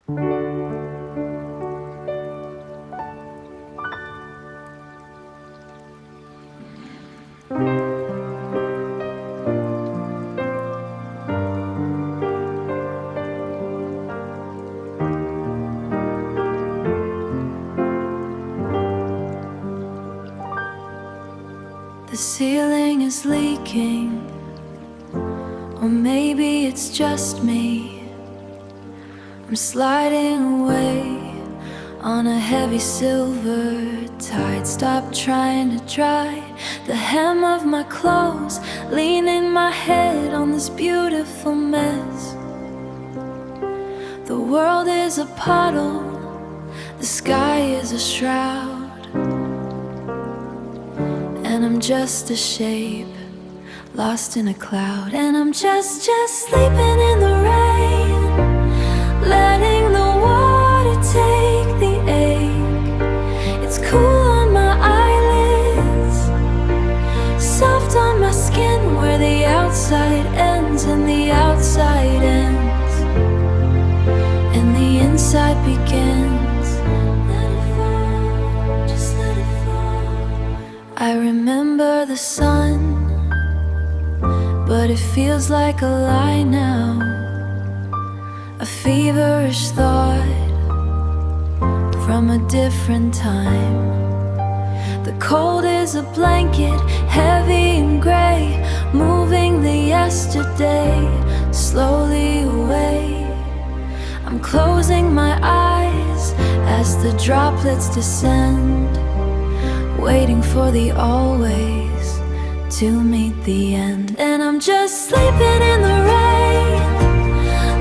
The ceiling is leaking, or maybe it's just me. I'm sliding away on a heavy silver tide. Stop trying to dry the hem of my clothes, leaning my head on this beautiful mess. The world is a puddle, the sky is a shroud, and I'm just a shape lost in a cloud. And I'm just sleeping in the rain, letting the water take the ache. It's cool on my eyelids, soft on my skin, where the outside ends and the outside ends, and the inside begins. Let it fall, just let it fall. I remember the sun, but it feels like a lie now, a feverish thought from a different time. The cold is a blanket, heavy and gray, moving the yesterday slowly away. I'm closing my eyes as the droplets descend, waiting for the always to meet the end. And I'm just sleeping in the rain,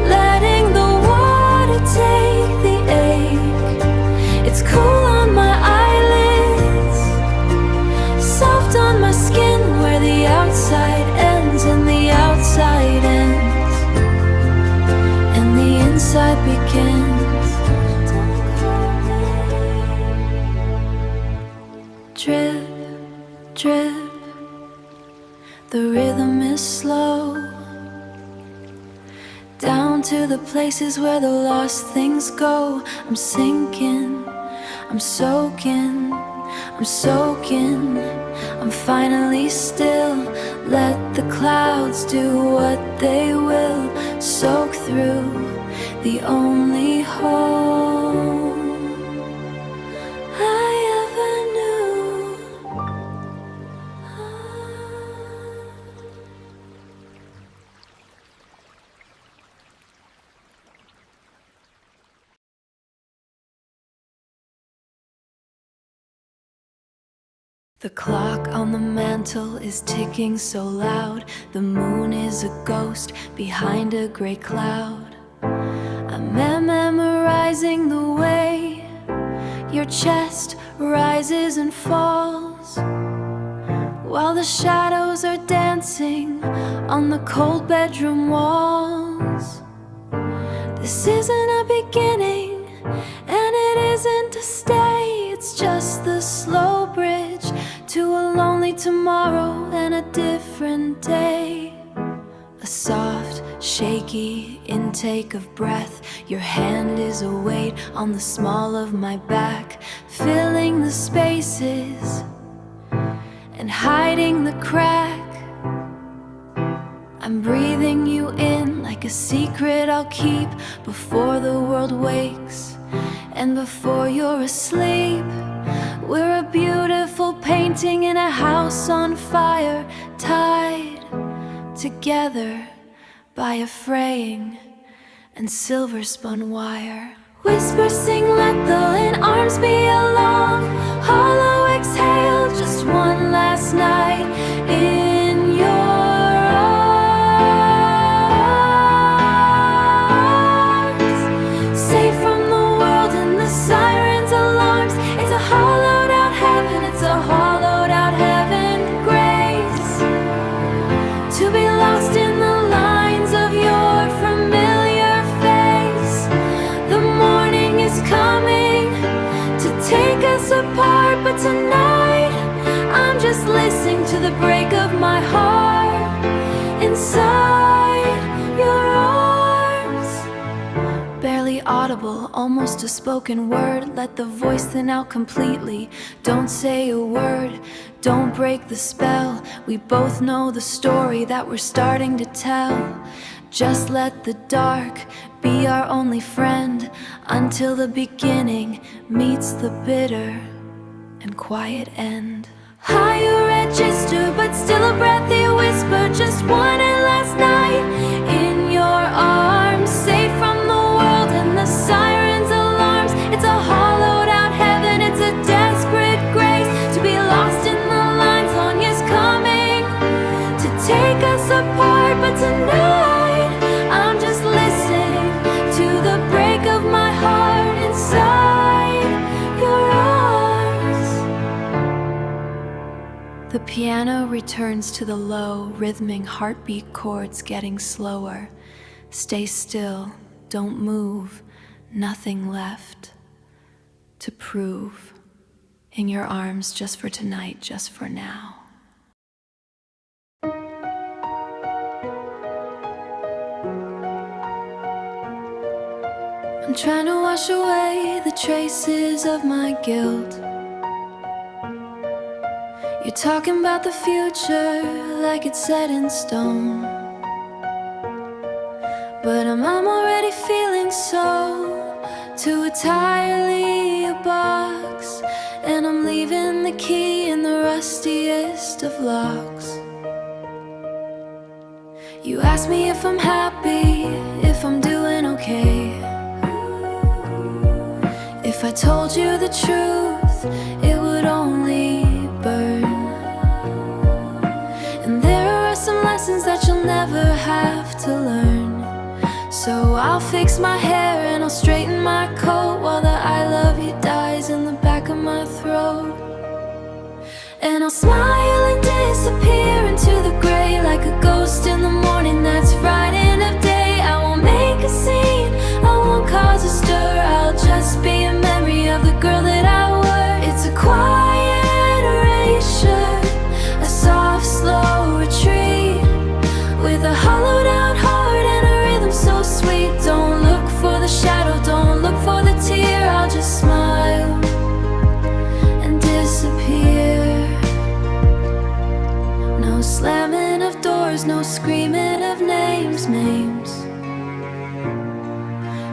letting the water take the ache. It's cool on my eyelids, soft on my skin, where the outside ends and the outside ends, and the inside begins. Drip, drip, the rhythm is slow, down to the places where the lost things go. I'm sinking, I'm soaking, I'm soaking. I'm finally still, let the clouds do what they will, soak through the only home I ever knew. The clock on the mantle is ticking so loud. The moon is a ghost behind a gray cloud. I'm memorizing the way your chest rises and falls, while the shadows are dancing on the cold bedroom walls. This isn't a beginning, and it isn't a stay. It's just the slow bridge to a lonely tomorrow and a different day. A soft, shaky intake of breath. Your hand is a weight on the small of my back, filling the spaces and hiding the crack. I'm breathing you in like a secret I'll keep before the world wakes and before you're asleep. We're a beautiful painting in a house on fire, tied together by a fraying and silver spun wire. Whisper, sing, let the in arms be along. Hollow exhale, just one last night in your arms. Safe from the world and the sirens' alarms. It's a hollowed out heaven, it's a hollowed out heaven. Grace to be lost in the lines of your familiar face. The morning is coming to take us apart, but tonight I'm just listening to the break of my heart inside your arms. Barely audible, almost a spoken word. Let the voice thin out completely. Don't say a word, don't break the spell. We both know the story that we're starting to tell. Just let the dark be our only friend, until the beginning meets the bitter and quiet end. Higher register, but still a breathy whisper. Just wanted last night in your arms, safe from the world and the sirens' alarms. It's a hollowed out heaven, it's a desperate grace to be lost in the lines. Tanya's coming to take us apart, but tonight I'm just listening to the break of my heart inside your arms. The piano returns to the low, rhythming heartbeat chords getting slower. Stay still, don't move, nothing left to prove. In your arms, just for tonight, just for now. I'm trying to wash away the traces of my guilt. You're talking about the future like it's set in stone, but I'm already feeling so too entirely a box, and I'm leaving the key in the rustiest of locks. You ask me if I'm happy, if I'm doing okay. If I told you the truth, it would only burn. And there are some lessons that you'll never have to learn. So I'll fix my hair and I'll straighten my coat, while the I love you dies in the back of my throat. And I'll smile and disappear into the gray, like a ghost in the morning that's frightened of day. I won't make a scene, I won't cause a stir. I'll just be a memory of the girl that I were. It's a quiet erasure, a soft, slow retreat, with a hollowed out heart and a rhythm so sweet. Don't look for the shadow, don't look for the tear. I'll just smile and disappear. No slamming of doors, no screaming of names,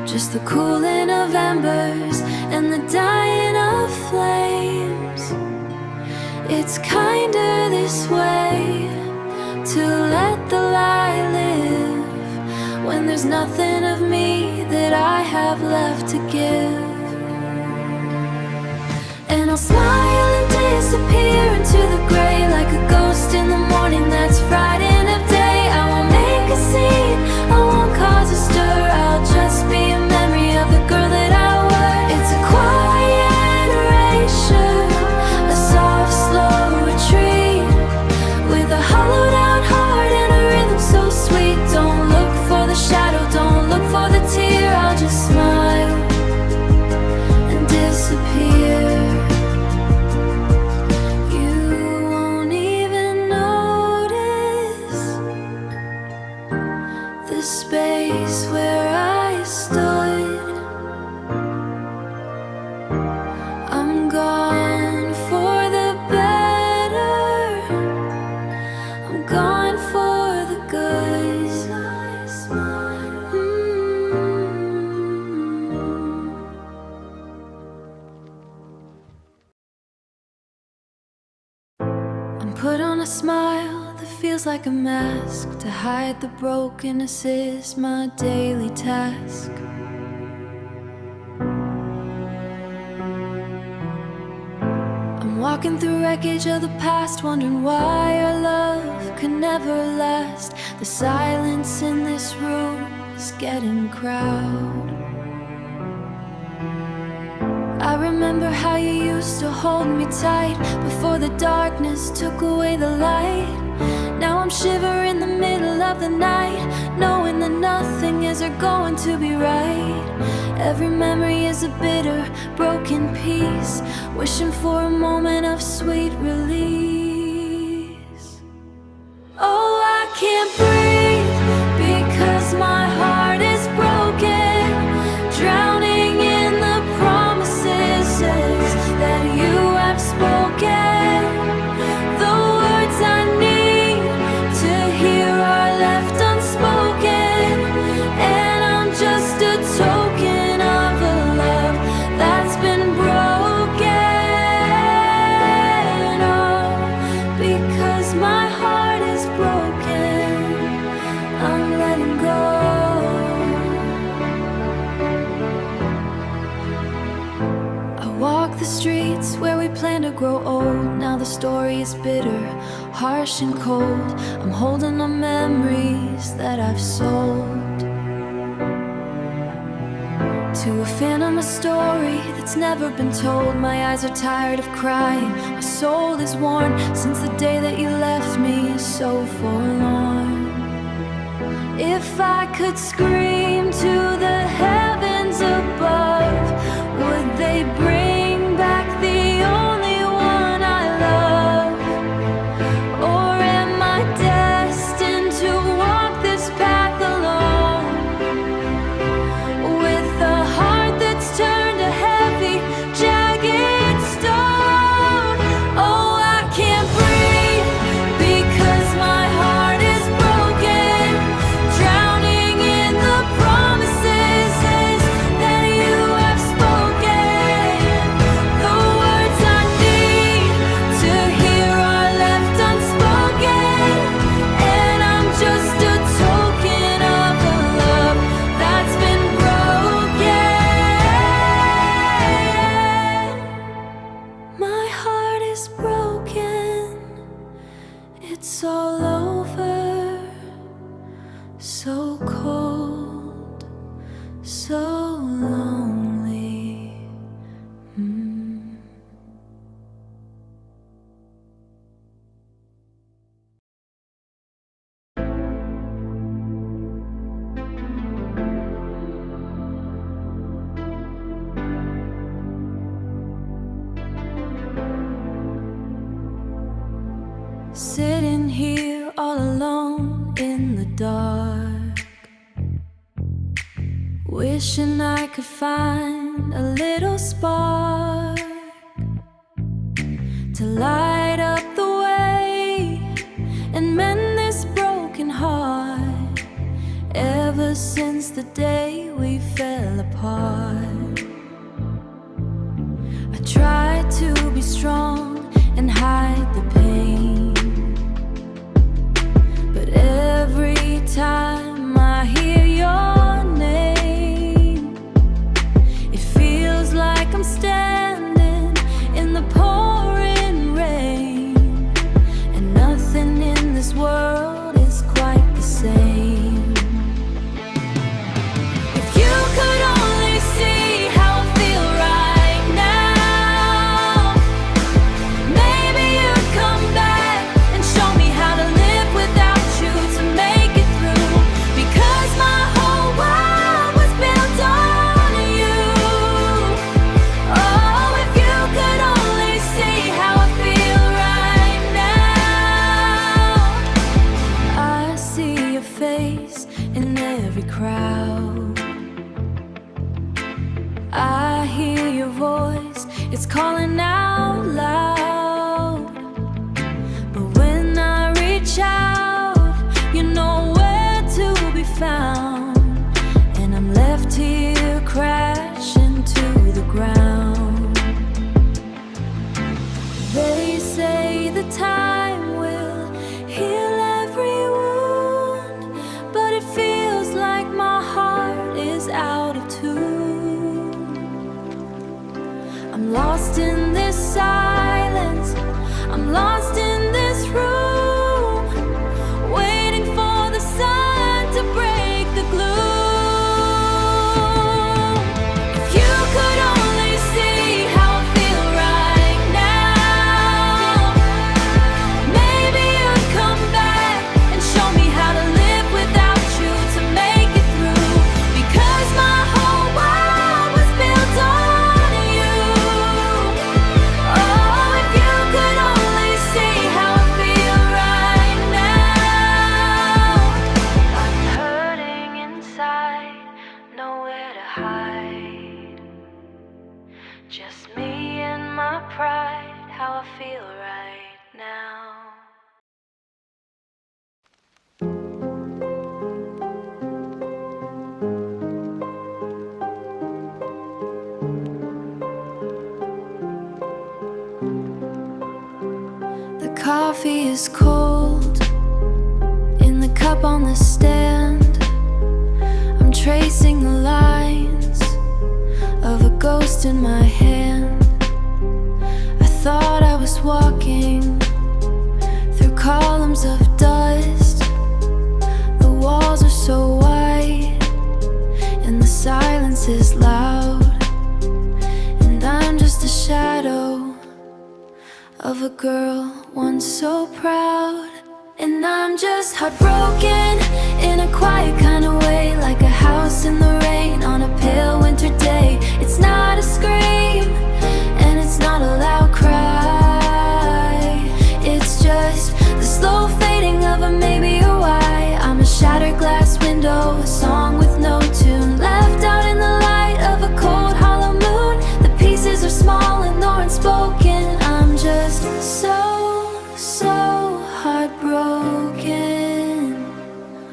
just the cooling of embers and the dying of flames. It's kinder this way, to let the lie live, when there's nothing of me that I have left to give. And I'll smile and disappear into the gray, like a ghost in the morning that's frightened of day. I won't make a scene, I won't cause a stir. I'll just be a memory of the girl that I were. It's a quiet erasure, a soft, slow retreat, with a hollowed out heart and a rhythm so sweet. Don't look for the shadow, don't look for the tear. I'll just smile and disappear. Space where I stood, I'm gone for the better, I'm gone for the good. I'm put on a smile that feels like a mask, to hide the brokenness is my daily task. I'm walking through wreckage of the past, wondering why our love could never last. The silence in this room is getting crowded. I remember how you used to hold me tight before the darkness took away the light. Now I'm shivering in the middle of the night, knowing that nothing is ever going to be right. Every memory is a bitter, broken piece, wishing for a moment of sweet release. Oh, I can't breathe because my heart is broken, drowned reality is bitter, harsh and cold. I'm holding on memories that I've sold to a phantom, a story that's never been told. My eyes are tired of crying, my soul is worn since the day that you left me so forlorn. If I could scream to the heavens above, would they bring back the only one I love? Or am I destined to walk this path alone, with a heart that's turned to heavy, jagged stone? Oh, I can't breathe because my heart is broken, drowning in the promises that you have spoken. The words I need to hear are left unspoken, and I'm just a token of a love that's been broken. My heart is broken, it's all over, so cold, so lonely. Sitting here all alone in the dark, wishing I could find a little spark to light up the way and mend this broken heart. Ever since the day we fell apart, I tried to be strong and hide the pain, but every time I hear your name, it feels like I'm standing in the pouring rain, and nothing in this world is quite the same. If you could only see how I feel right now, maybe you'd come back and show me how to live without you, to make it through, because my whole world was built on you. Oh, if you could only see how I feel right now. I see your face in every crowd, I hear your voice, it's calling out loud. But when I reach out, you're nowhere to be found, and I'm left here crashing to the ground. They say the time will heal every wound, but it feels like my heart is out of tune. I'm lost in this silence, I'm lost in this room, waiting for the sun to break the gloom. If you could only see how I feel right now, maybe you'd come back and show me how to live without you, to make it through, because my whole world was built on you. Oh, if you could only see how I feel right now. I'm hurting inside, nowhere to hide, just me and my pride, how I feel right now. The coffee is cold in the cup on the stand. I'm tracing the lines of a ghost in my hand. I thought I was walking is loud, and I'm just a shadow of a girl once so proud. And I'm just heartbroken in a quiet kind of way, like a house in the rain on a pale winter day. It's not a scream, and it's not a loud cry. It's just the slow fading of a maybe or why. I'm a shattered glass window, a song with no tune, left out in the light of a cold hollow moon. The pieces are small and they're unspoken. I'm just so heartbroken.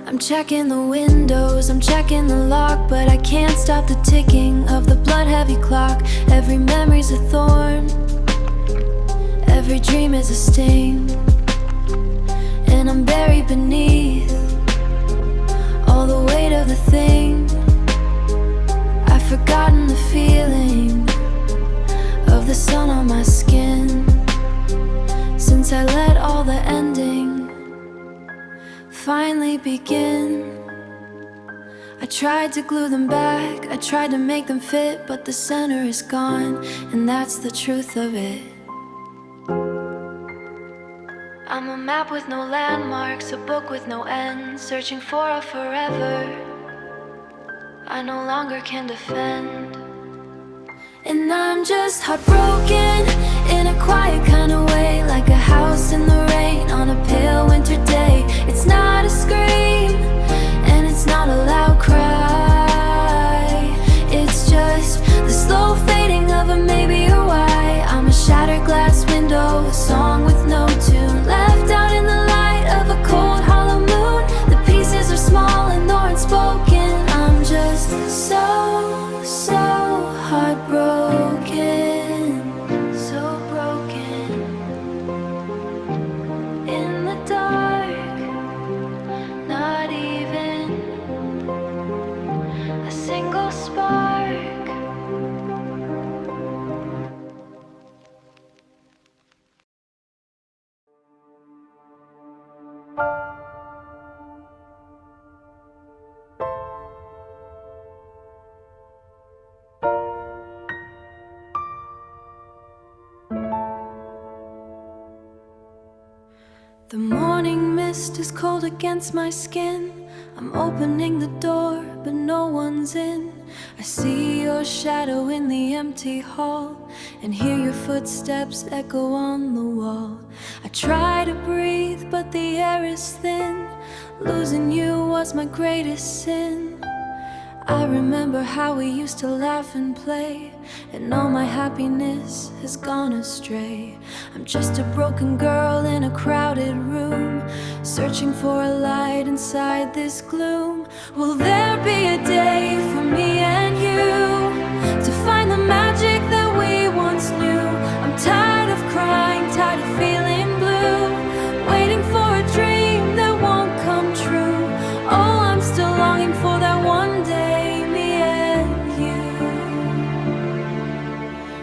I'm checking the windows, I'm checking the lock, but I can't stop the ticking of the blood-heavy clock. Every memory's a thorn, every dream is a sting, and I'm buried beneath all the weight of the thing. I've forgotten the feeling of the sun on my skin since I let all the ending finally begin. I tried to glue them back, I tried to make them fit, but the center is gone, and that's the truth of it. I'm a map with no landmarks, a book with no end, searching for a forever I no longer can defend. And I'm just heartbroken in a quiet kind of way, like a house in the rain on a pale winter day. It's not a scream, and it's not a loud cry. It's just the slow fading of a maybe or why. I'm a shattered glass window, a song with no tune, left out in the light of a cold hollow moon. The pieces are small and they're unspoken. I'm just so heartbroken, so broken. In the dark, not even a single spark. The morning mist is cold against my skin. I'm opening the door, but no one's in. I see your shadow in the empty hall, and hear your footsteps echo on the wall. I try to breathe, but the air is thin. Losing you was my greatest sin. I remember how we used to laugh and play, and all my happiness has gone astray. I'm just a broken girl in a crowded room, searching for a light inside this gloom. Will there be a day for me and you to find the magic that we once knew? I'm tired of crying, tired of feeling blue, waiting for a dream that won't come true. Oh, I'm still longing for that one day.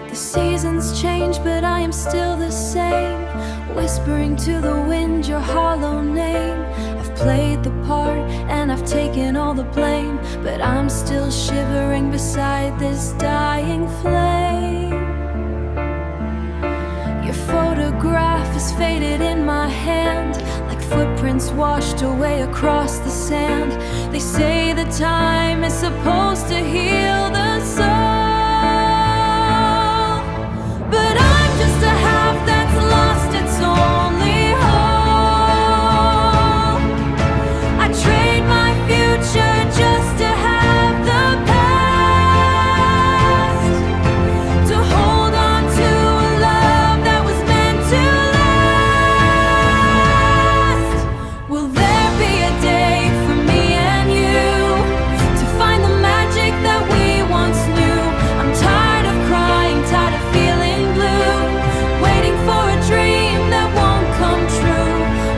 The seasons change, but I am still the same, whispering to the wind your hollow name. I've played the part and I've taken all the blame, but I'm still shivering beside this dying flame. Your photograph is faded in my hand, like footprints washed away across the sand. They say that time is supposed to heal the soul, but I'm just a half that's lost its only hope. I trade my future just to have the past, to hold on to a love that was meant to last. Will there be a day for me and you to find the magic that we once knew? I'm tired of crying, tired of feeling blue, waiting for a dream that won't come true.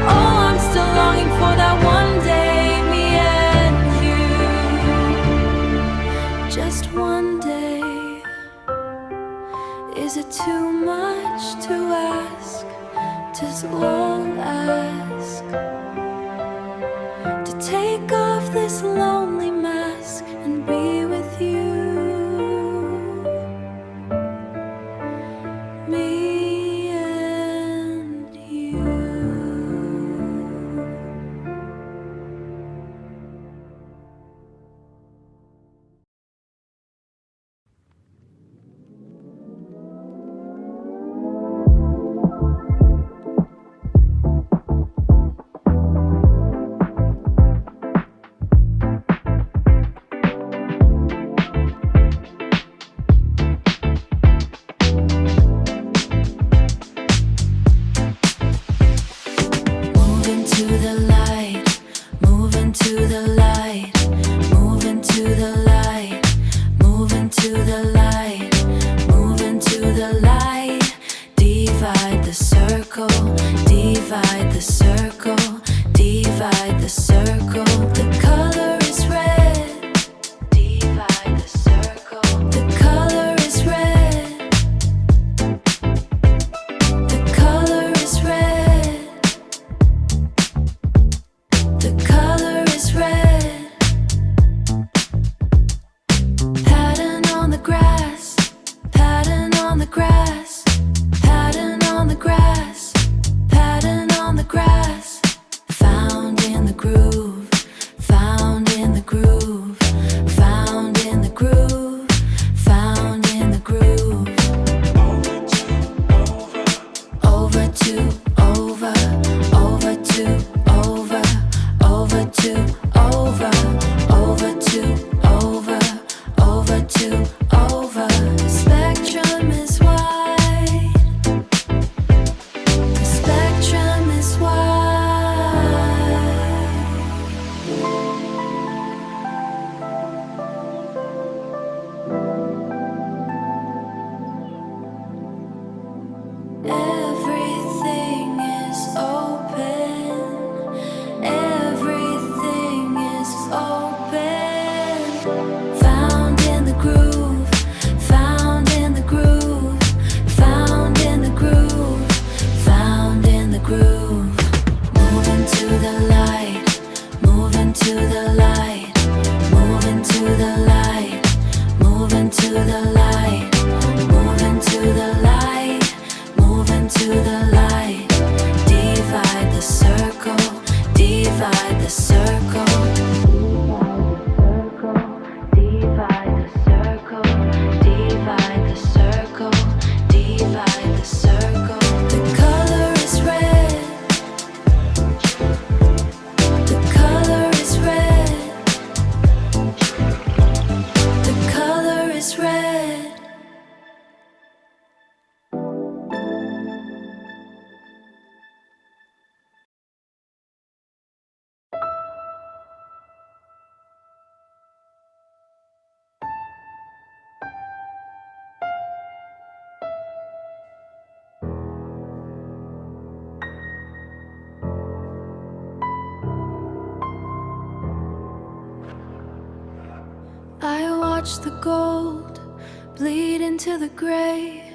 Oh, I'm still longing for that one day, me and you. Just one day. Is it too much to ask? Does love ask to take off this lonely mask and be with you? Found in the groove, found in the groove, found in the groove, found in the groove. Moving to the light, moving to the light, moving to the light, moving to the light, moving to the light, moving to the light. Divide the circle, divide the circle. Divide the circle, divide the circle, divide the circle. The color is red. The color is red. The color is red. I watch the gold bleed into the gray.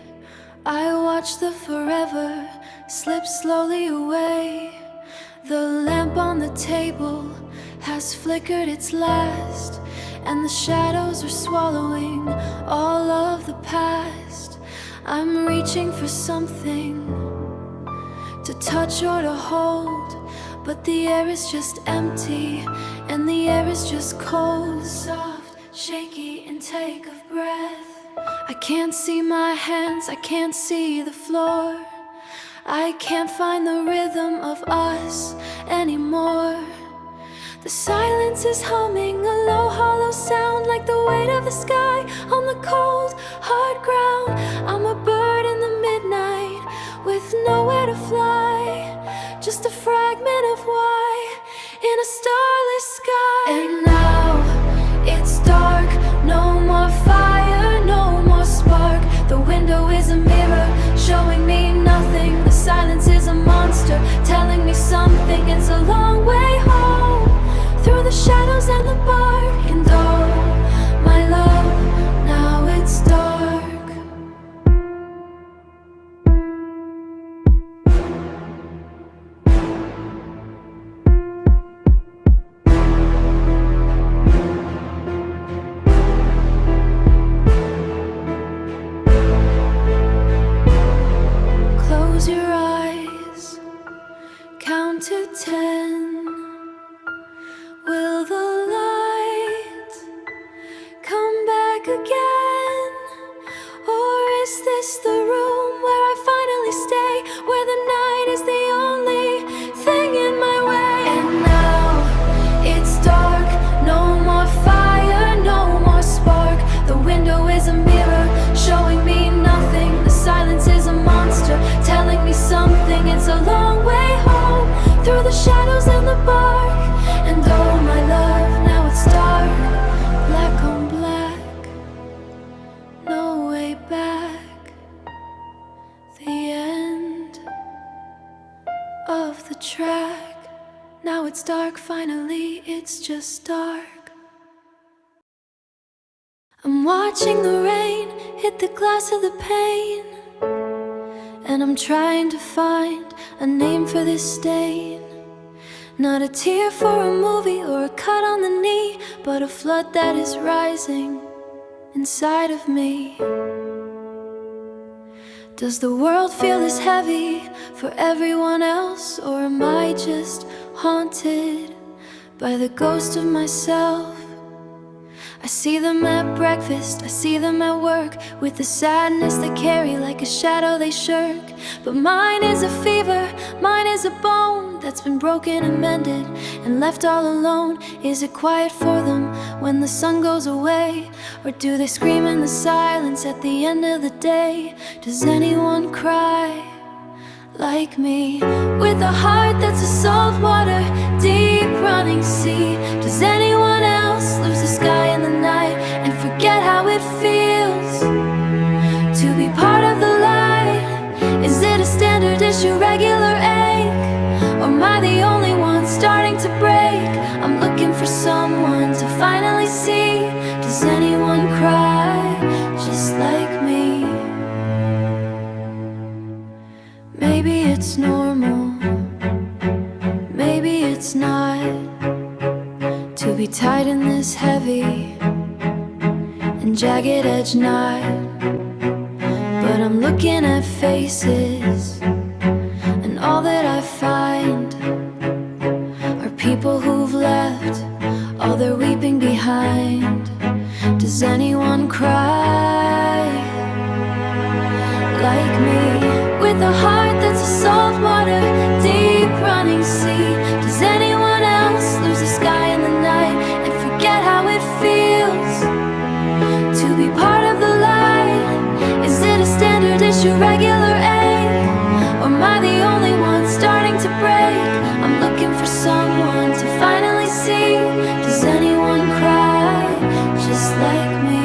I watch the forever slip slowly away. The lamp on the table has flickered its last, and the shadows are swallowing all of the past. I'm reaching for something to touch or to hold, but the air is just empty, and the air is just cold. Soft, shaky intake of breath. I can't see my hands, I can't see the floor. I can't find the rhythm of us anymore. The silence is humming, a low hollow sound, like the weight of the sky on the cold, hard ground. I'm a bird in the midnight with nowhere to fly, just a fragment of why in a starless sky. And now it's dark, no more fire, no more spark. The window is a mirror showing me nothing. The silence is a monster telling me something. It's a long way home through the shadows and the bark. And oh, my love, now it's dark. Close your eyes, count to 10. Will the light come back again? Or is this the room where I finally stay, where the night is the only thing in my way? And now it's dark, no more fire, no more spark. The window is a mirror showing me nothing. The silence is a monster telling me something. It's a long way home through the shadows and the bark. And oh, my love, now it's dark, black on black, no way back. The end of the track. Now it's dark, finally, it's just dark. I'm watching the rain hit the glass of the pane, and I'm trying to find a name for this stain. Not a tear for a movie or a cut on the knee, but a flood that is rising inside of me. Does the world feel this heavy for everyone else, or am I just haunted by the ghost of myself? I see them at breakfast, I see them at work, with the sadness they carry like a shadow they shirk. But mine is a fever, mine is a bone that's been broken and mended and left all alone. Is it quiet for them when the sun goes away, or do they scream in the silence at the end of the day? Does anyone cry like me, with a heart that's a salt water, deep running sea? Does anyone else lose the sky in the night and forget how it feels to be part of the light? Is it a standard issue, regular ache, or am I the only one starting to break? I'm looking for someone someone to finally see. Does anyone cry just like me? Maybe it's normal, maybe it's not, to be tied in this heavy and jagged edge knot. But I'm looking at faces, and all that I find are people who've left all their weeping behind. Does anyone cry like me? With a heart that's a saltwater, deep running sea. Does anyone else lose the sky in the night and forget how it feels to be part of the light? Is it a standard issue, regular ache? Or am I the only one starting to break? I'm looking for someone to finally see. Does anyone cry just like me?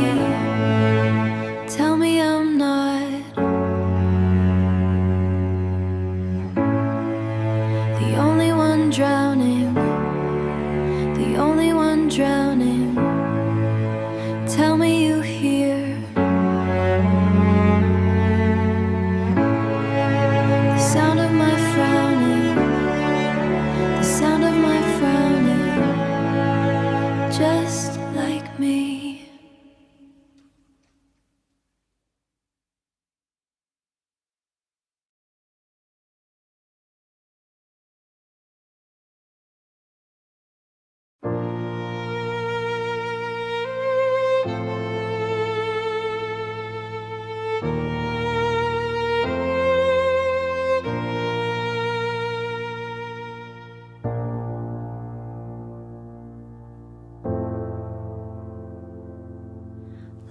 Tell me I'm not the only one drowning, the only one drowning. Tell me you hear the sound of my frowning, the sound of my frowning, just like me.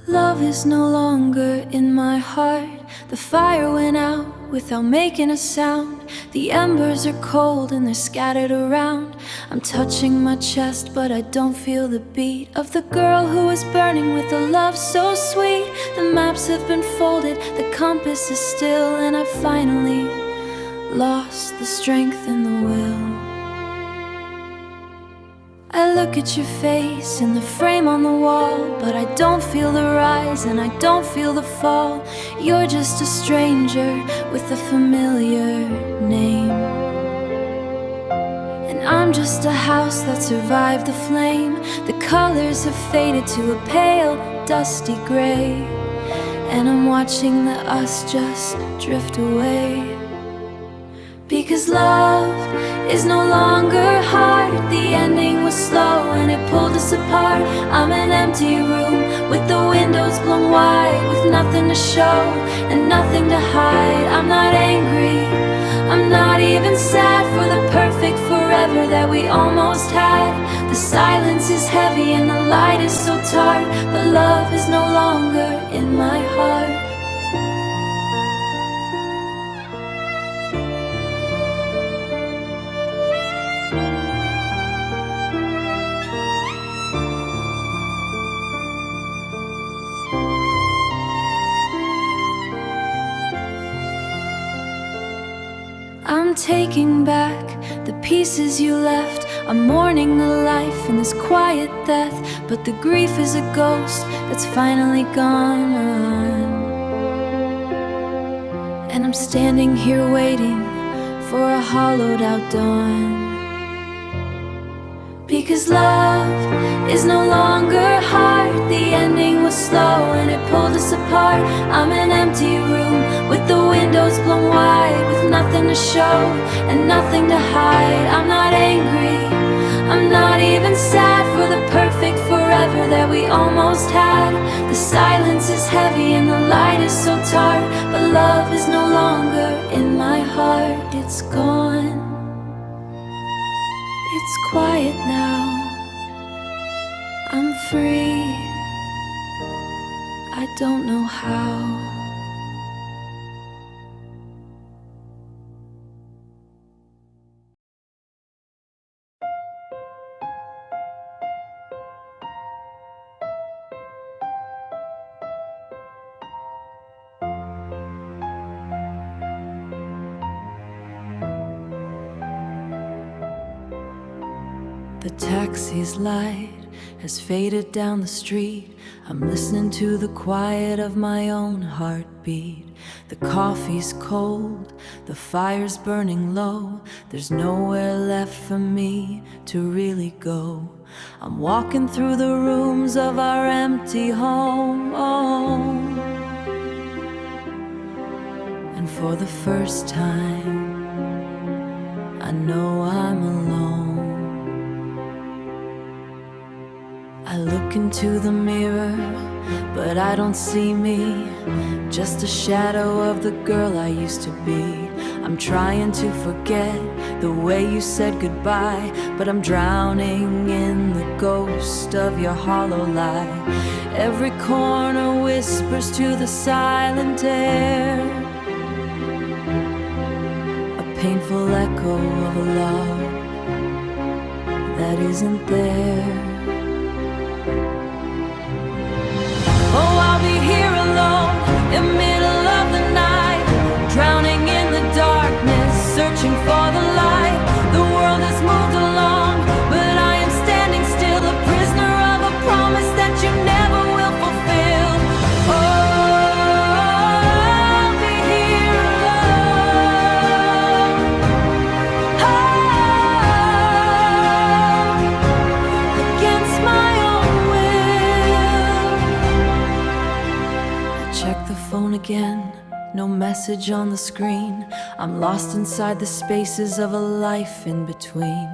Love is no longer in my heart. The fire went out without making a sound. The embers are cold and they're scattered around. I'm touching my chest, but I don't feel the beat of the girl who was burning with a love so sweet. The maps have been folded, the compass is still, and I finally lost the strength and the will. I look at your face in the frame on the wall, but I don't feel the rise and I don't feel the fall. You're just a stranger with a familiar name, and I'm just a house that survived the flame. The colors have faded to a pale, dusty gray, and I'm watching the us just drift away. Because love is no longer hard. The ending was slow and it pulled us apart. I'm an empty room with the windows blown wide, with nothing to show and nothing to hide. I'm not angry, I'm not even sad for the perfect forever that we almost had. The silence is heavy and the light is so tart, but love is no longer in my heart. I'm taking back the pieces you left. I'm mourning the life in this quiet death, but the grief is a ghost that's finally gone. And I'm standing here waiting for a hollowed out dawn. Because love is no longer hard. The ending was slow and it pulled us apart. I'm an empty room with the windows blown wide, with nothing to show and nothing to hide. I'm not angry, I'm not even sad for the perfect forever that we almost had. The silence is heavy and the light is so tart, but love is no longer in my heart. It's gone, it's quiet now. I'm free, I don't know how. The taxi's light has faded down the street. I'm listening to the quiet of my own heartbeat. The coffee's cold, the fire's burning low. There's nowhere left for me to really go. I'm walking through the rooms of our empty home, and for the first time I know I'm alone. I look into the mirror, but I don't see me, just a shadow of the girl I used to be. I'm trying to forget the way you said goodbye, but I'm drowning in the ghost of your hollow lie. Every corner whispers to the silent air, a painful echo of a love that isn't there. Oh, I'll be here alone in the middle of the night, drowning in the darkness, searching for the light. The world has moved along, but I am standing still, a prisoner of a promise that you never will fulfill. Oh, I'll be here alone, against my own will. I check the phone again, no message on the screen. I'm lost inside the spaces of a life in between.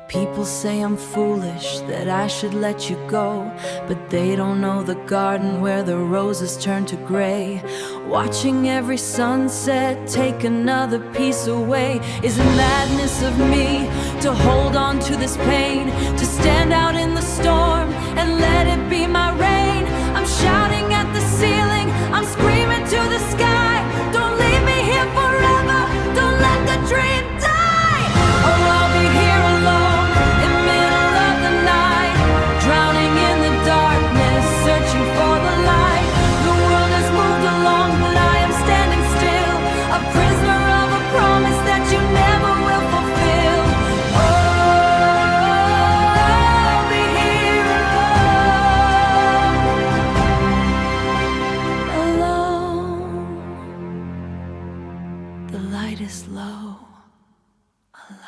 People say I'm foolish, that I should let you go, but they don't know the garden where the roses turn to gray. Watching every sunset take another piece away is the madness of me to hold on to this pain, to stand out in the storm and let it be my rain. I'm shouting at the ceiling, I'm screaming to the sky. Don't leave me here forever, don't let the dream die. Oh, I'll be here alone in the middle of the night, drowning in the darkness, searching for the light. The world has moved along, but I am standing still, a prisoner of a promise that you never will fulfill. Oh, I'll be here alone. The light is low, alone.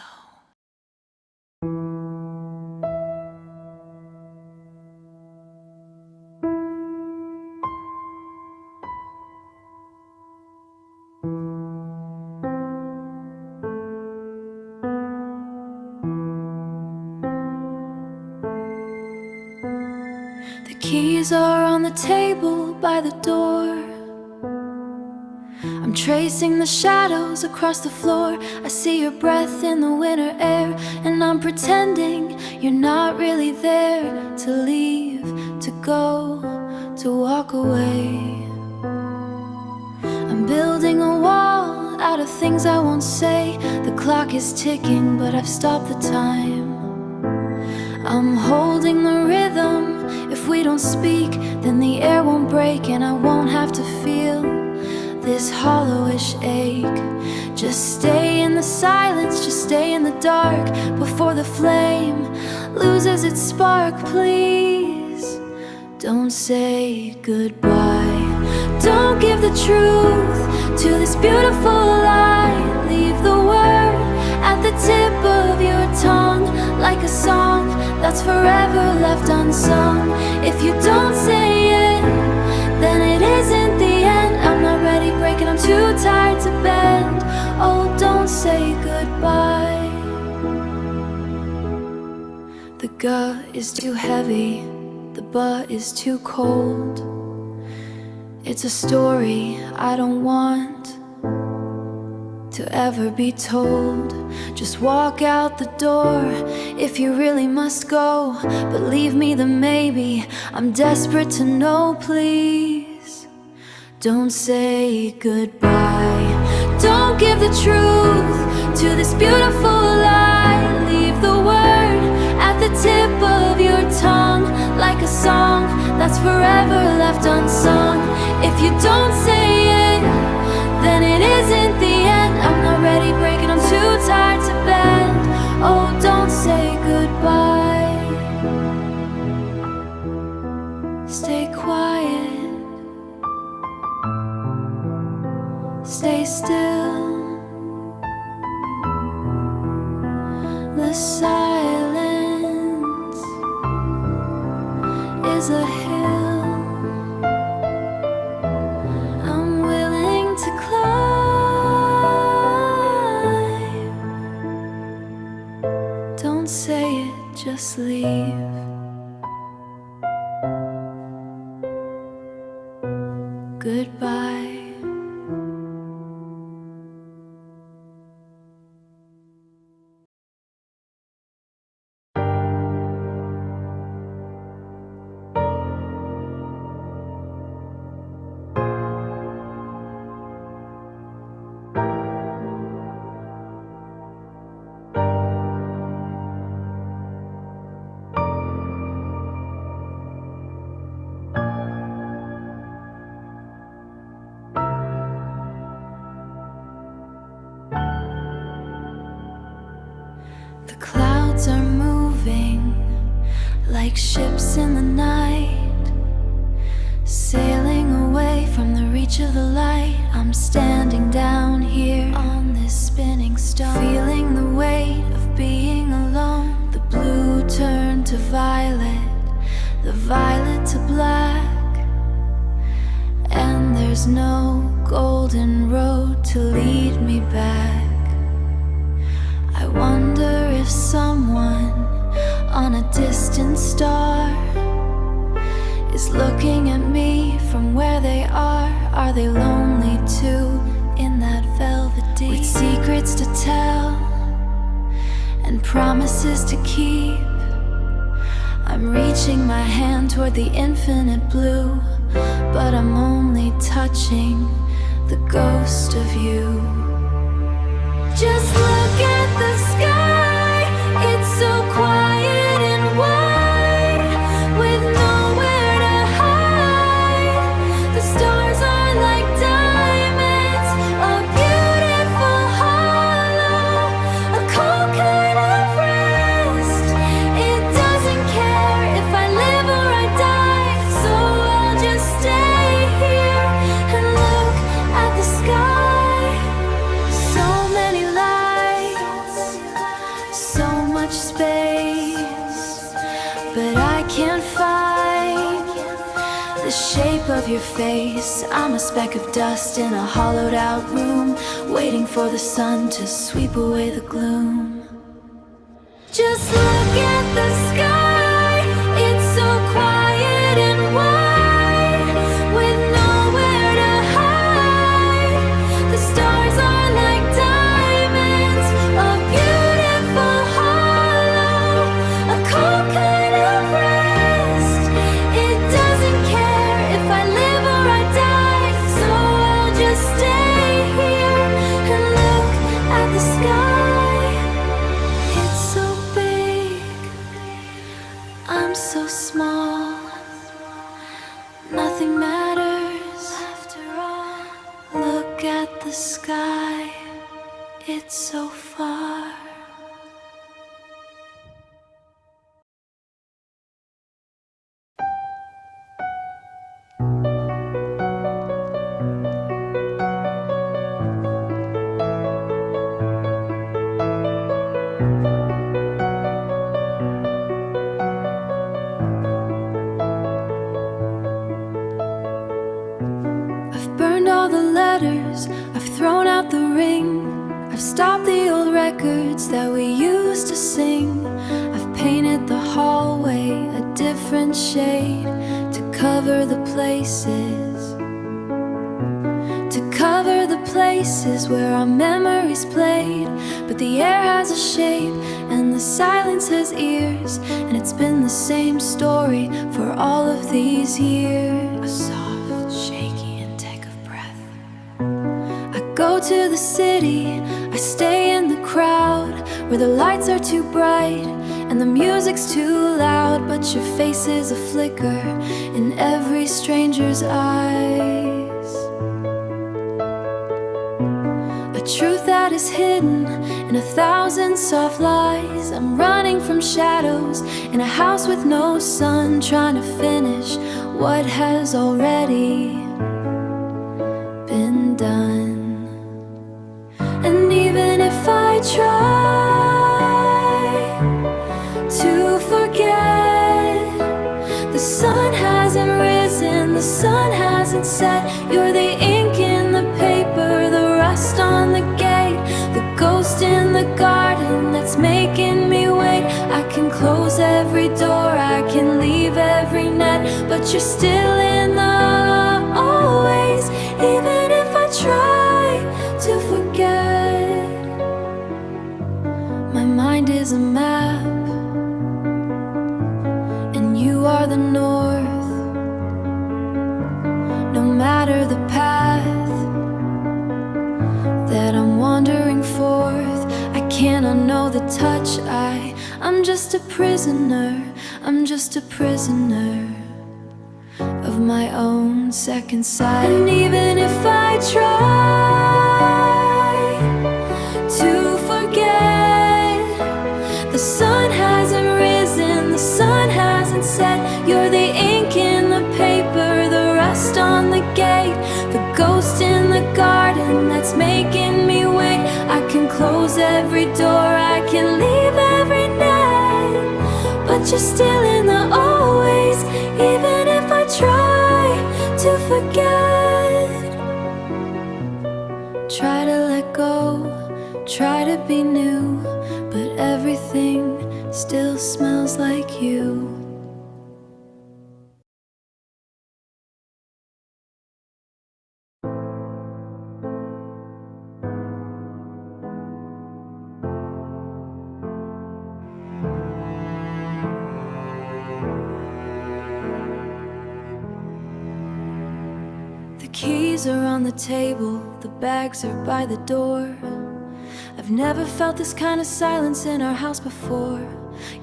The keys are on the table by the door. I'm tracing the shadows across the floor. I see your breath in the winter air, and I'm pretending you're not really there. To leave, to go, to walk away. I'm building a wall out of things I won't say. The clock is ticking, but I've stopped the time. I'm holding the rhythm. If we don't speak, then the air won't break, and I won't have to feel this hollowish ache. Just stay in the silence, just stay in the dark, before the flame loses its spark. Please don't say goodbye. Don't give the truth to this beautiful lie. Leave the word at the tip of your tongue, like a song that's forever left unsung. If you don't say it, then it isn't the end. I'm not ready breaking, I'm too tired to bend. Oh, don't say goodbye. The gut is too heavy, the butt is too cold. It's a story I don't want to ever be told. Just walk out the door if you really must go, but leave me the maybe. I'm desperate to know, please don't say goodbye. Don't give the truth to this beautiful lie. Leave the word at the tip of your tongue, like a song that's forever left unsung. If you don't say it, then it isn't the end. I'm not ready breaking, I'm too tired to bend. Oh, don't say goodbye. Stay quiet, stay still. The silence is a hill I'm willing to climb. Don't say it, just leave. Goodbye. The clouds are moving like ships in the night, sailing away from the reach of the light. I'm standing down here on this spinning stone, feeling the weight of being alone. The blue turned to violet, the violet to black, and there's no golden road to lead me back. I wonder if someone on a distant star is looking at me from where they are. Are they lonely too in that velvet deep, with secrets to tell and promises to keep? I'm reaching my hand toward the infinite blue, but I'm only touching the ghost of you. Just look at the sky, it's so quiet and wide, with nowhere to hide. The stars are like diamonds, a beautiful hollow, a cold kind of rest. It doesn't care if I live or I die, so I'll just stay here and look at the sky. So many lights, so much space, but I can't find the shape of your face. I'm a speck of dust in a hollowed out room, waiting for the sun to sweep away the gloom. Just look at the sky, it's so quiet and wide, with nowhere to hide. The stars are like diamonds, a beautiful hollow, a cold kind of rest. It doesn't care if I live or I die, so I'll just stay here and look at the sky. It's so big, I'm so small, nothing matters after all. Look at the sky, it's so far. I've burned all the letters, I've thrown out the ring, I've stopped the old records that we used to sing. I've painted the hallway a different shade to cover the places, to cover the places where our memories played. But the air has a shape and the silence has ears, and it's been the same story for all of these years. A soft, shaky intake of breath. I go to the city, I stay in the crowd, where the lights are too bright and the music's too loud, but your face is a flicker in every stranger's eyes. A truth that is hidden in 1,000 soft lies. I'm running from shadows in a house with no sun, trying to finish what has already been done. And even if I try to forget, the sun hasn't risen, the sun hasn't set. You're the ink in the paper, the rust on the gate, the ghost in the garden that's making me wait. I can close every door, I can leave every net, but you're still in the always. Even if I try to forget, my mind is a map, and you are the north. No matter the path that I'm wandering forth, I can't unknow the touch. I'm just a prisoner, I'm just a prisoner of my own second sight. And even if I try to forget, the sun hasn't risen, the sun hasn't set. You're the ink in the paper, the rust on the gate, the ghost in the garden that's making me wait. I can close every door, I can leave every net, but you're still in the always. Even if I try to forget, try to let go, try to be new, but everything still smells like you. The keys are on the table, the bags are by the door. I've never felt this kind of silence in our house before.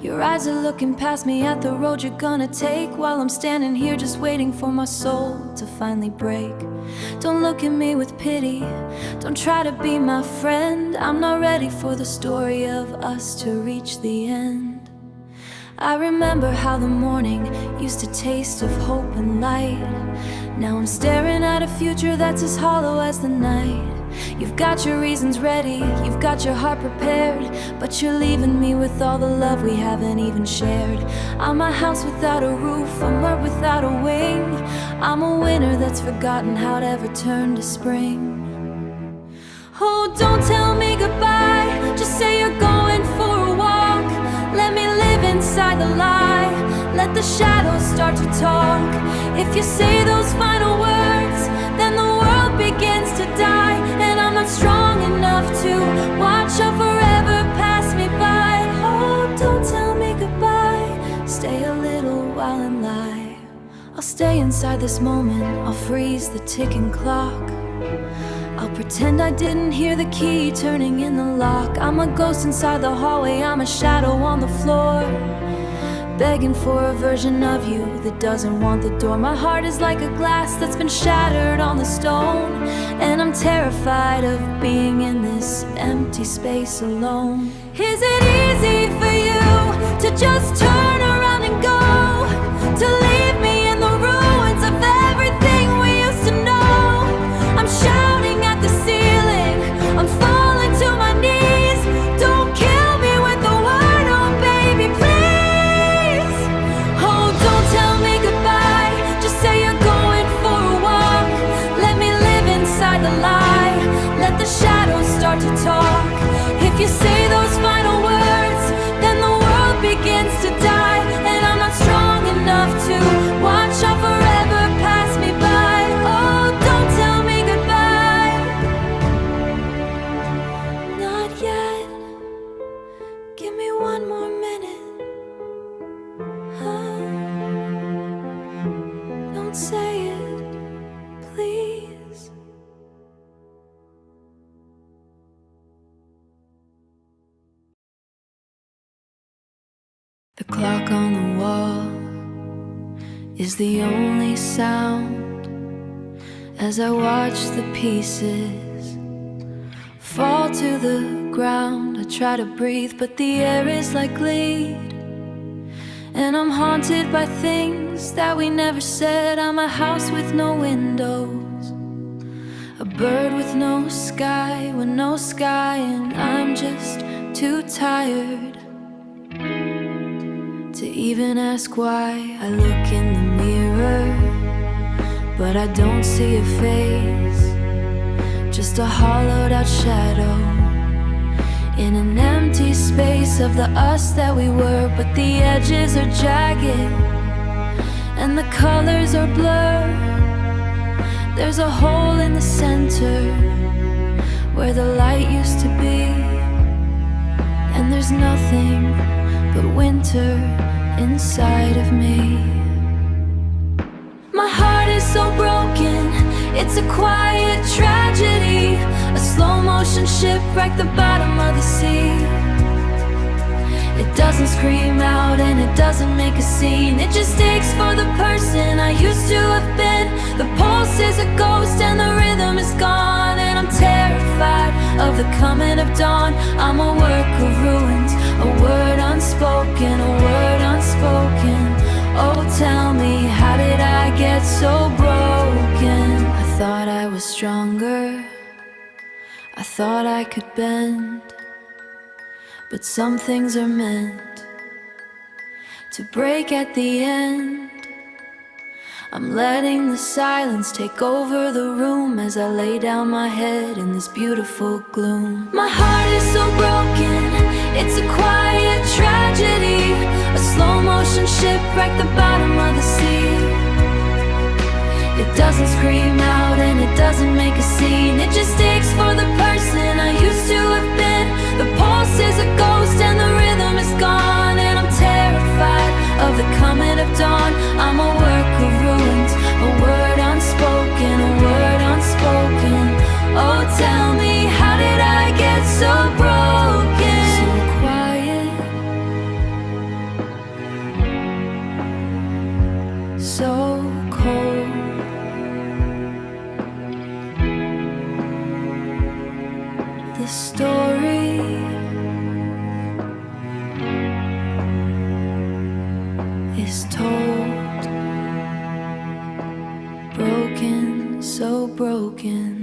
Your eyes are looking past me at the road you're gonna take, while I'm standing here just waiting for my soul to finally break. Don't look at me with pity, don't try to be my friend. I'm not ready for the story of us to reach the end. I remember how the morning used to taste of hope and light. Now I'm staring at a future that's as hollow as the night. You've got your reasons ready, you've got your heart prepared, but you're leaving me with all the love we haven't even shared. I'm a house without a roof, I'm earth without a wing. I'm a winter that's forgotten how to ever turn to spring. Oh, don't tell me goodbye, just say you're going for a walk. Let me live inside the lie, let the shadows start to talk. If you say those final words, then the world begins to die, and I'm not strong enough to watch how forever pass me by. Oh, don't tell me goodbye, stay a little while and lie. I'll stay inside this moment, I'll freeze the ticking clock. I'll pretend I didn't hear the key turning in the lock. I'm a ghost inside the hallway, I'm a shadow on the floor, begging for a version of you that doesn't want the door. My heart is like a glass that's been shattered on the stone, and I'm terrified of being in this empty space alone. Is it easy for you to just turn around and go, to leave me in the ruins of everything we used to know? I'm shouting at the ceiling, I'm falling to my knees. Don't kill me with the word, oh baby, please. Oh, don't tell me goodbye, just say you're going for a walk. Let me live inside the lie, let the shadows start to talk. If you say those final words, then the world begins to die, and I'm not strong enough to watch how forever pass me by. Oh, don't tell me goodbye, not yet. Give me one more minute. Don't say it, please. The clock on the wall is the only sound as I watch the pieces fall to the ground. I try to breathe, but the air is like lead, And I'm haunted by things that we never said. I'm a house with no windows, a bird with no sky, with no sky. And I'm just too tired to even ask why. I look in the mirror, but I don't see a face, just a hollowed out shadow in an empty space of the us that we were. But the edges are jagged and the colors are blurred. There's a hole in the center where the light used to be, and there's nothing but winter inside of me. My heart is so broken, it's a quiet tragedy, a slow motion shipwreck, the bottom of the sea. It doesn't scream out and it doesn't make a scene. It just aches for the person I used to have been. The pulse is a ghost and the rhythm is gone, and I'm terrified of the coming of dawn. I'm a work of ruins, a word unspoken, a word unspoken. Oh, tell me, how did I get so broken? I thought I was stronger, I thought I could bend, but some things are meant to break at the end. I'm letting the silence take over the room as I lay down my head in this beautiful gloom. My heart is so broken, it's a quiet tragedy, a slow motion shipwreck, the bottom of the sea. It doesn't scream out and it doesn't make a scene. It just aches for the person I used to have been. The pulse is a ghost and the rhythm is gone, and I'm terrified of the coming of dawn. I'm a work of ruins, a word unspoken, a word unspoken. Oh, tell me, how did I get so broken? So quiet, so cold. The story is told, broken, so broken.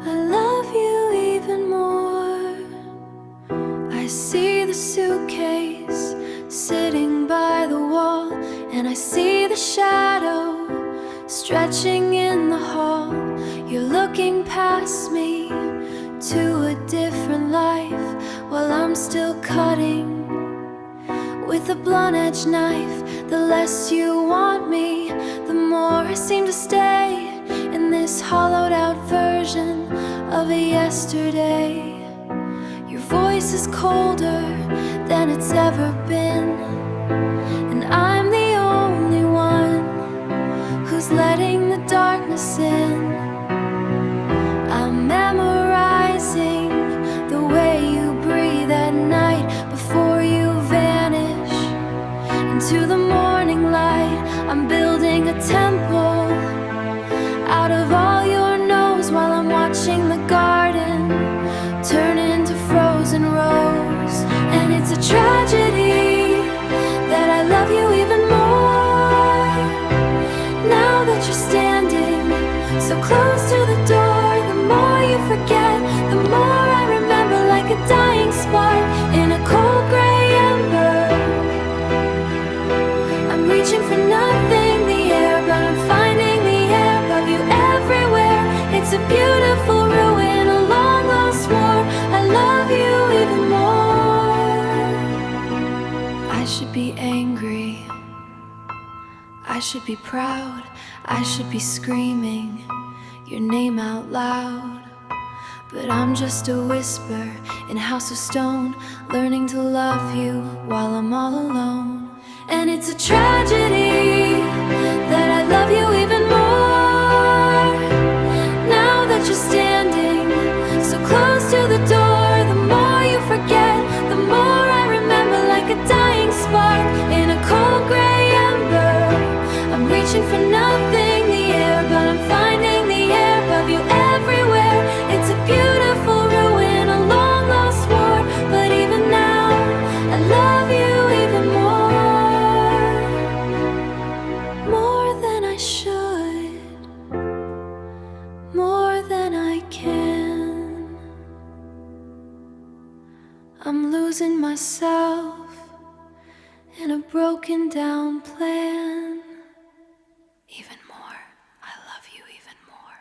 I love you even more. I see the suitcase sitting by the wall, and I see the shadow stretching in the hall. You're looking past me to a different life, while I'm still cutting with a blunt edge knife. The less you want me, the more I seem to stay in this hollowed out version of a yesterday. Your voice is colder than it's ever been, and I'm the only one who's letting the darkness in. I'm memorizing the way you breathe at night before you vanish into the morning light. I'm building a temple out of all your no's while I'm watching the garden turn into frozen rose. And it's a tragedy that I love you even more now that you're standing so close to the door. The more you forget, the more I remember, like a dying spark in a cold gray ember. I'm reaching for nothing, the air, but I'm finding the air of you everywhere. It's a beautiful ruin, a long lost war. I love you even more. I should be angry, I should be proud, I should be screaming your name out loud, but I'm just a whisper in a house of stone, learning to love you while I'm all alone. And it's a tragedy that I love you even more now that you're standing so close to the door. The more you forget, broken down plan. Even more, I love you even more.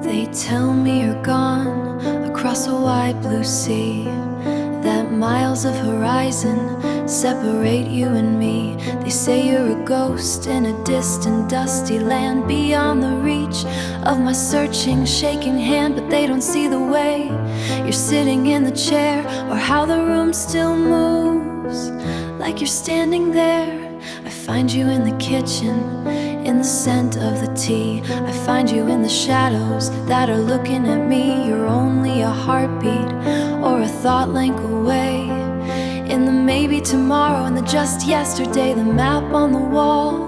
They tell me you're gone across a wide blue sea, that miles of horizon separate you and me. They say you're a ghost in a distant, dusty land beyond the reach of my searching, shaking hand. But they don't see the way you're sitting in the chair, or how the room still moves like you're standing there. I find you in the kitchen, in the scent of the tea. I find you in the shadows that are looking at me. You're only a heartbeat or a thought length away, in the maybe tomorrow and the just yesterday. The map on the wall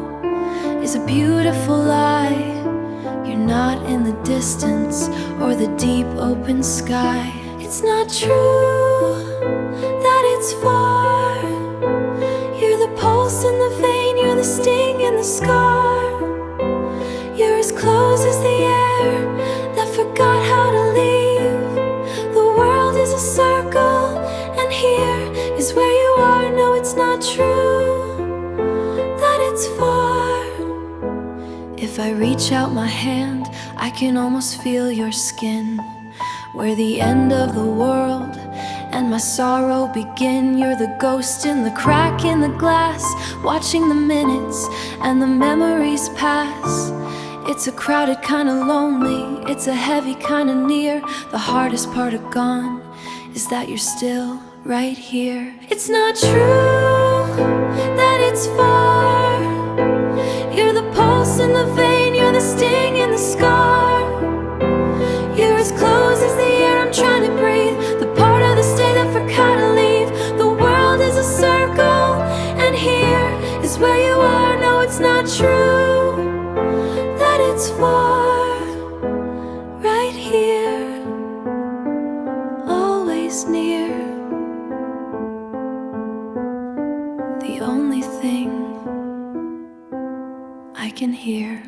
is a beautiful lie. You're not in the distance or the deep open sky. It's not true that it's far. You're the pulse in the vein, you're the sting in the scar. You're as close as the air that forgot how to leave. The world is a circle, and here is where you are. No, it's not true that it's far. If I reach out my hand, I can almost feel your skin, where the end of the world and my sorrow begin. You're the ghost in the crack in the glass, watching the minutes and the memories pass. It's a crowded kind of lonely, it's a heavy kind of near. The hardest part of gone is that you're still right here. It's not true that it's far. You're the pulse in the vein, you're the sting in the scar. You're as close as the air I'm trying to breathe, the part of the stay that forgot to leave. The world is a circle, and here is where you are. No, it's not true that it's far. Right here, always near. The only thing I can hear.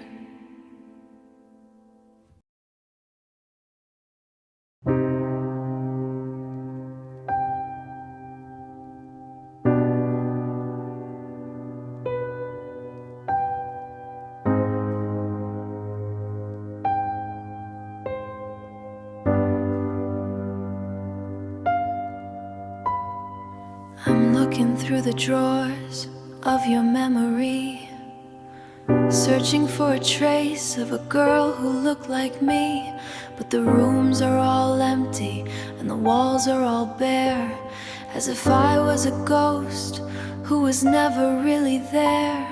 I'm looking through the drawers of your memory, searching for a trace of a girl who looked like me. But the rooms are all empty and the walls are all bare, as if I was a ghost who was never really there.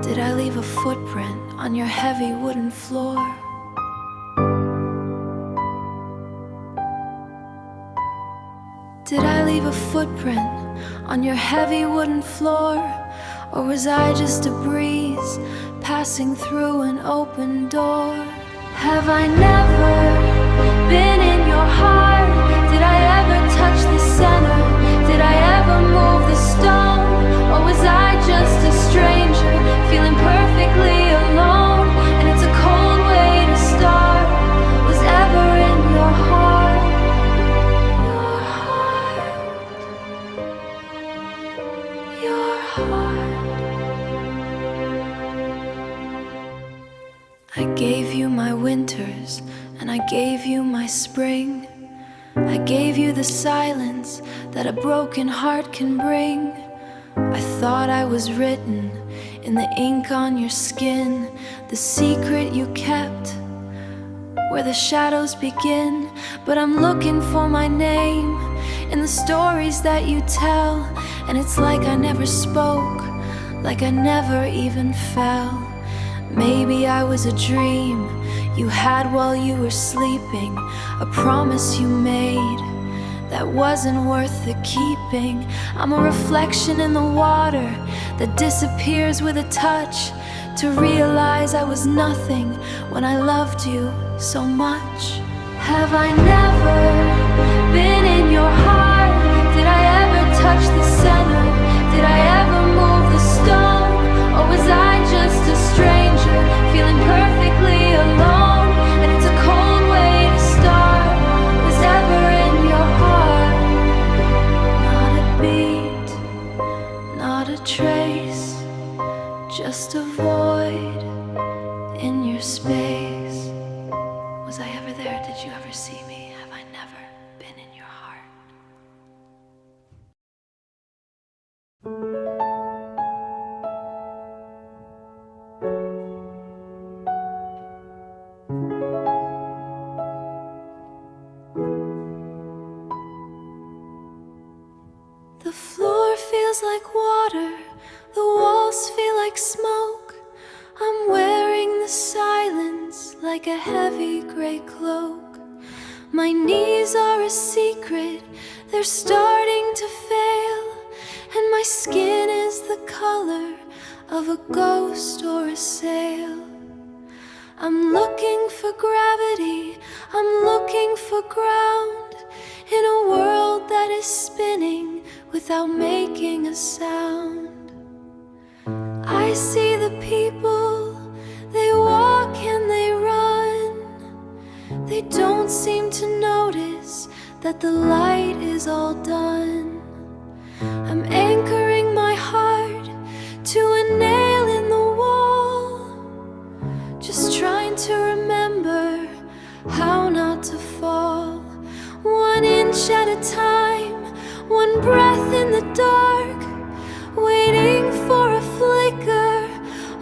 Did I leave a footprint on your heavy wooden floor? Did I leave a footprint on your heavy wooden floor? Or was I just a breeze passing through an open door? Have I never been in your heart? Did I ever touch the center? Did I ever move the stone? Or was I just a stranger, feeling perfectly alone? And it's a cold way to start. Was ever in your heart? Your heart. I gave you my winters and I gave you my spring. I gave you the silence that a broken heart can bring. I thought I was written in the ink on your skin, the secret you kept where the shadows begin. But I'm looking for my name in the stories that you tell, and it's like I never spoke, like I never even fell. Maybe I was a dream you had while you were sleeping, a promise you made that wasn't worth the keeping. I'm a reflection in the water that disappears with a touch, to realize I was nothing when I loved you so much. Have I never been in your heart? Did I ever touch the center? trace, just a void in your space. Was I ever there? Did you ever see me? Have I never been in your heart? The floor feels like water, the walls feel like smoke. I'm wearing the silence like a heavy gray cloak. My knees are a secret, they're starting to fail, and my skin is the color of a ghost or a sail. I'm looking for gravity, I'm looking for ground, in a world that is spinning without making a sound. I see the people, they walk and they run. They don't seem to notice that the light is all done. I'm anchoring my heart to a nail in the wall, just trying to remember how not to fall. 1 inch at a time, one breath in the dark, waiting for a flicker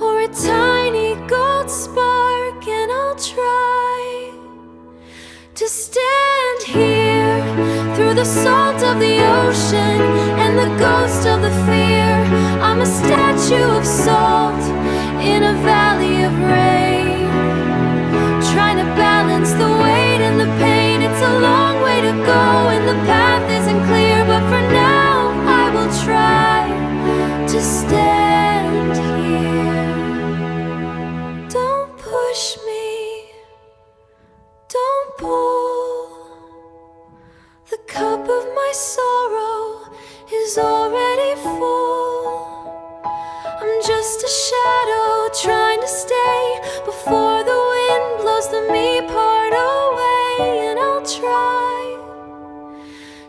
or a tiny gold spark. And I'll try to stand here through the salt of the ocean and the ghost of the fear. I'm a statue of salt in a valley of rain, trying to balance the weight and the pain. It's a long way to go and the path isn't clear, but for now I will try to stand here. Don't push me, don't pull. The cup of my sorrow is already full. I'm just a shadow trying to stay before the wind blows the me part away. And I'll try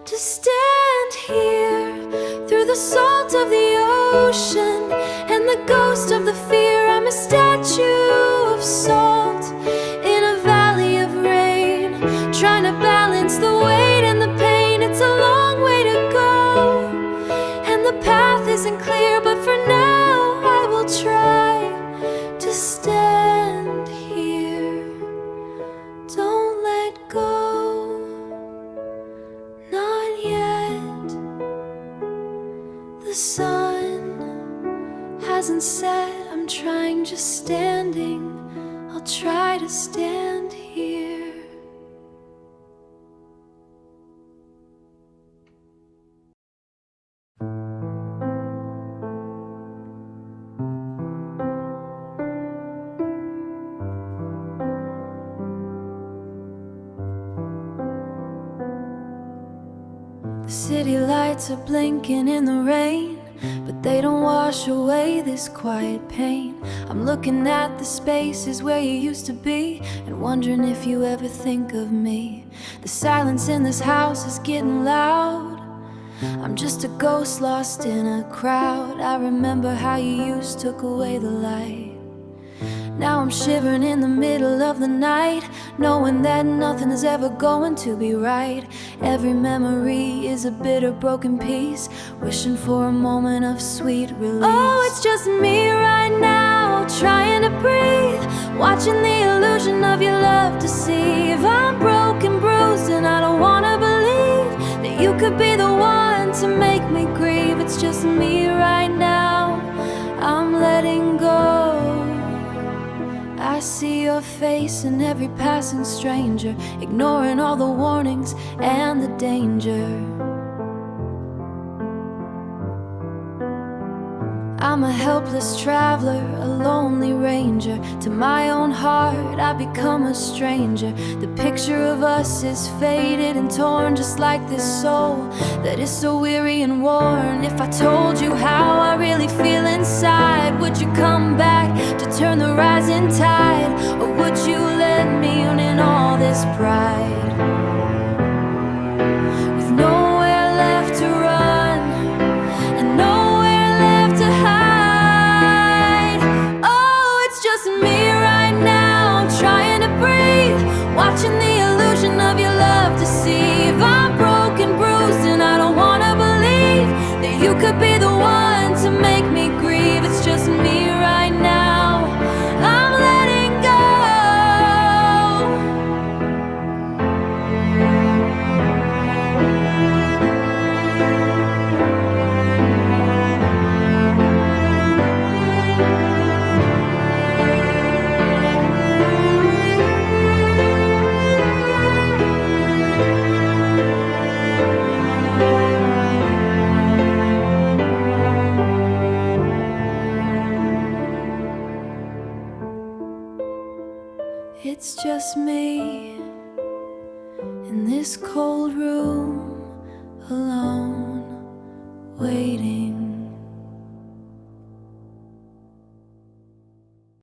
to stand here through the salt of the ocean and the ghost of the fear. I'm a statue of salt in a valley of rain, trying to balance the weight and the pain. It's a long way to go and the path isn't clear, but for now I will try to stand here. Don't let go, not yet. The sun hasn't set, I'm trying, just standing. I'll try to stand here. The city lights are blinking in the rain, but they don't wash away this quiet pain. I'm looking at the spaces where you used to be and wondering if you ever think of me. The silence in this house is getting loud. I'm just a ghost lost in a crowd. I remember how you used to took away the light. Now I'm shivering in the middle of the night, knowing that nothing is ever going to be right. Every memory is a bitter broken piece, wishing for a moment of sweet release. Oh, it's just me right now, trying to breathe, watching the illusion of your love deceive. I'm broken, bruised, and I don't wanna believe that you could be the one to make me grieve. It's just me right now, I'm letting go. I see your face in every passing stranger, ignoring all the warnings and the danger. I'm a helpless traveler, a lonely ranger. To my own heart, I become a stranger. The picture of us is faded and torn, just like this soul that is so weary and worn. If I told you how I really feel inside, would you come back to turn the rising tide? Or would you let me in all this pride? With nowhere left to run and nowhere left to hide, You could be the one to make me grieve. It's just me right now. I'm letting go. It's just me in this cold room, alone, waiting.